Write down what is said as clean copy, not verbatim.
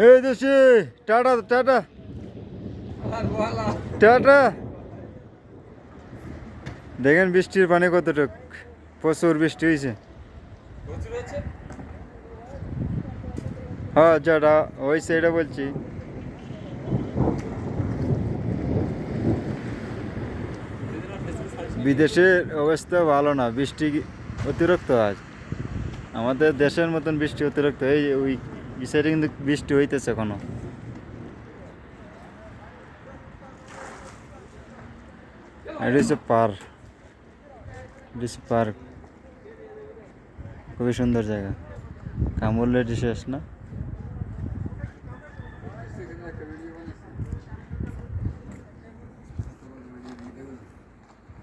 এই দেশি tata tata tata. দেখেন বৃষ্টির পানি কতটুক, প্রচুর বৃষ্টি হয়েছে। হ্যাঁ যেটা হয়েছে এটা বলছি। বিদেশের অবস্থা ভালো না, বৃষ্টি অতিরিক্ত আজ। আমাদের দেশের মতন বৃষ্টি অতিরিক্ত, এই ওই সাইডে কিন্তু বৃষ্টি হইতেছে এখনো। এটা হচ্ছে পার্ক, খুবই সুন্দর জায়গা। কামড় লেটি শেষ না।